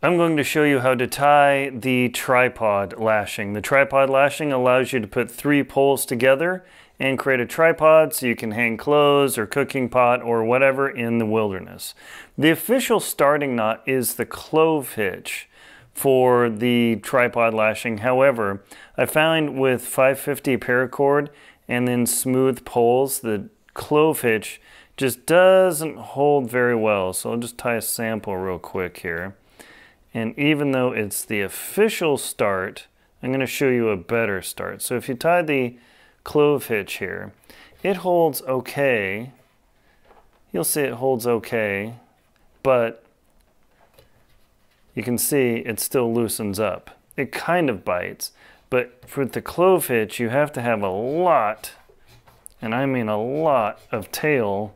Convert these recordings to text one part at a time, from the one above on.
I'm going to show you how to tie the tripod lashing. The tripod lashing allows you to put 3 poles together and create a tripod so you can hang clothes or cooking pot or whatever in the wilderness. The official starting knot is the clove hitch for the tripod lashing. However, I found with 550 paracord and then smooth poles, the clove hitch just doesn't hold very well. So I'll just tie a sample real quick here. And even though it's the official start, I'm going to show you a better start. So if you tie the clove hitch here, it holds okay. You'll see it holds okay, but you can see it still loosens up. It kind of bites, but for the clove hitch, you have to have a lot, and I mean a lot of tail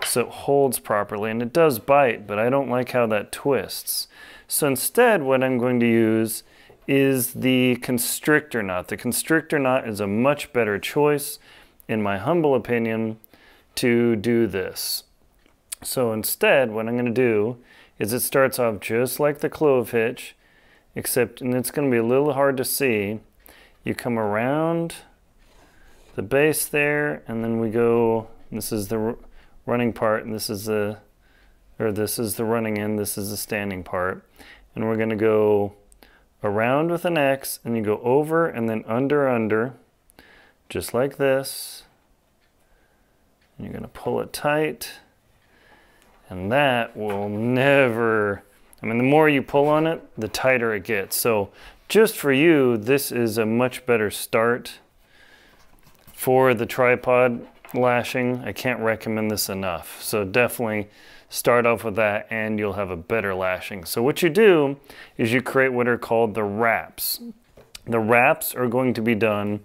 so it holds properly. And it does bite, but I don't like how that twists. So instead, what I'm going to use is the constrictor knot. The constrictor knot is a much better choice, in my humble opinion, to do this. So instead, what I'm going to do is it starts off just like the clove hitch, except, and it's going to be a little hard to see, you come around the base there, and then we go, this is the running part, and this is the running end, this is the standing part. And we're going to go around with an X, and you go over and then under, just like this. And you're going to pull it tight, and that will never, I mean, the more you pull on it, the tighter it gets. So just for you, this is a much better start for the tripod lashing. I can't recommend this enough. So definitely start off with that and you'll have a better lashing. So what you do is you create what are called the wraps. The wraps are going to be done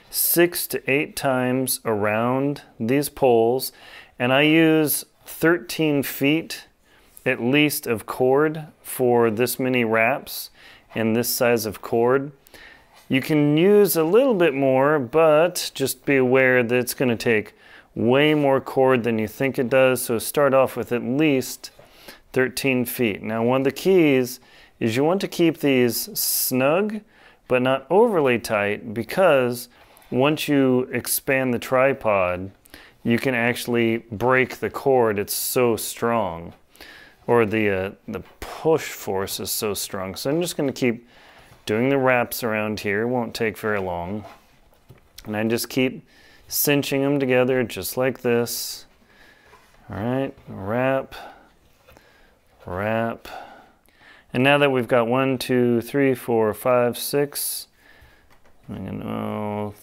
6 to 8 times around these poles, and I use 13 feet at least of cord for this many wraps and this size of cord. You can use a little bit more, but just be aware that it's going to take way more cord than you think it does, so start off with at least 13 feet. Now, one of the keys is you want to keep these snug, but not overly tight, because once you expand the tripod, you can actually break the cord. It's so strong, or the push force is so strong. So I'm just going to keep doing the wraps around here. It won't take very long. And I just keep cinching them together just like this. All right, wrap, wrap. And now that we've got 1, 2, 3, 4, 5, 6,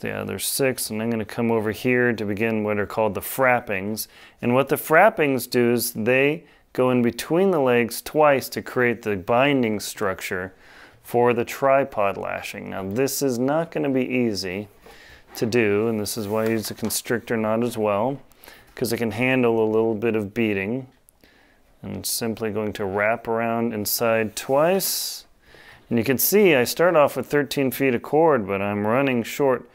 there's 6, and I'm going to come over here to begin what are called the frappings. And what the frappings do is they go in between the legs twice to create the binding structure for the tripod lashing. Now this is not going to be easy to do, and this is why I use a constrictor knot as well, because it can handle a little bit of beating. And I'm simply going to wrap around inside twice. And you can see I start off with 13 feet of cord, but I'm running short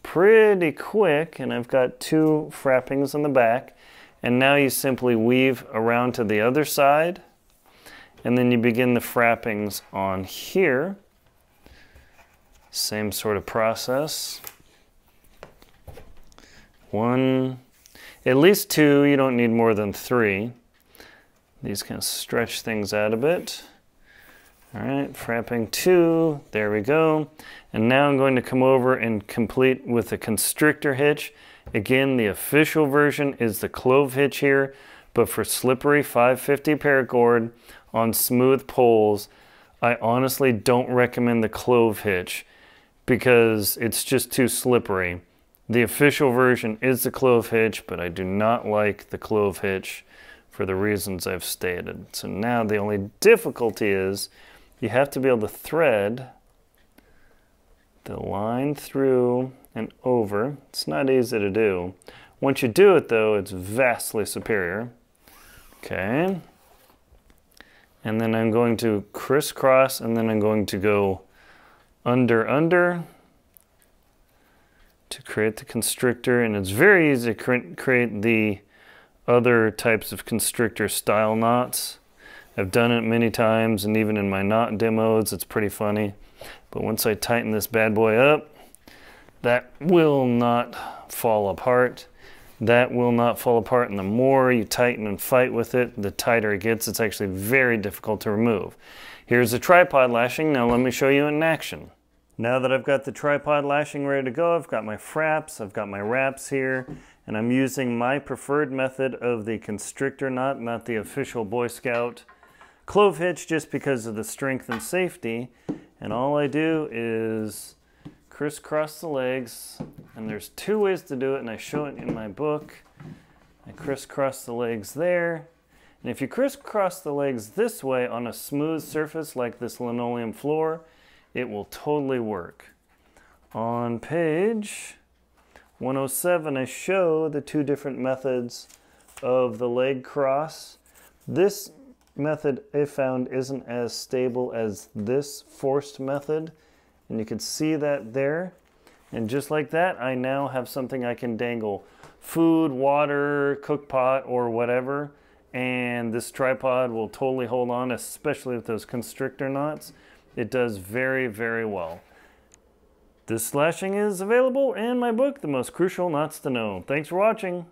pretty quick, and I've got 2 frappings on the back. And now you simply weave around to the other side, and then you begin the frappings on here. Same sort of process. 1, at least 2, you don't need more than 3. These kind of stretch things out a bit. All right, frapping 2, there we go. And now I'm going to come over and complete with the constrictor hitch. Again, the official version is the clove hitch here, but for slippery 550 paracord on smooth poles, I honestly don't recommend the clove hitch because it's just too slippery. The official version is the clove hitch, but I do not like the clove hitch for the reasons I've stated. So now the only difficulty is you have to be able to thread the line through and over. It's not easy to do. Once you do it though, it's vastly superior. Okay. And then I'm going to crisscross, and then I'm going to go under, to create the constrictor. And it's very easy to create the other types of constrictor style knots. I've done it many times, and even in my knot demos, it's pretty funny. But once I tighten this bad boy up, that will not fall apart. That will not fall apart, and the more you tighten and fight with it, the tighter it gets. It's actually very difficult to remove. Here's the tripod lashing. Now let me show you in action. Now that I've got the tripod lashing ready to go, I've got my fraps, I've got my wraps here, and I'm using my preferred method of the constrictor knot, not the official Boy Scout clove hitch, just because of the strength and safety. And all I do is crisscross the legs, and there's two ways to do it, and I show it in my book. I crisscross the legs there, and if you crisscross the legs this way on a smooth surface like this linoleum floor, it will totally work. On page 107, I show the two different methods of the leg cross. This method I found isn't as stable as this forced method, and you can see that there. And just like that, I now have something I can dangle food, water, cook pot, or whatever, and this tripod will totally hold on, especially with those constrictor knots. It does very, very well. This lashing is available in my book, The Most Crucial Knots to Know. Thanks for watching.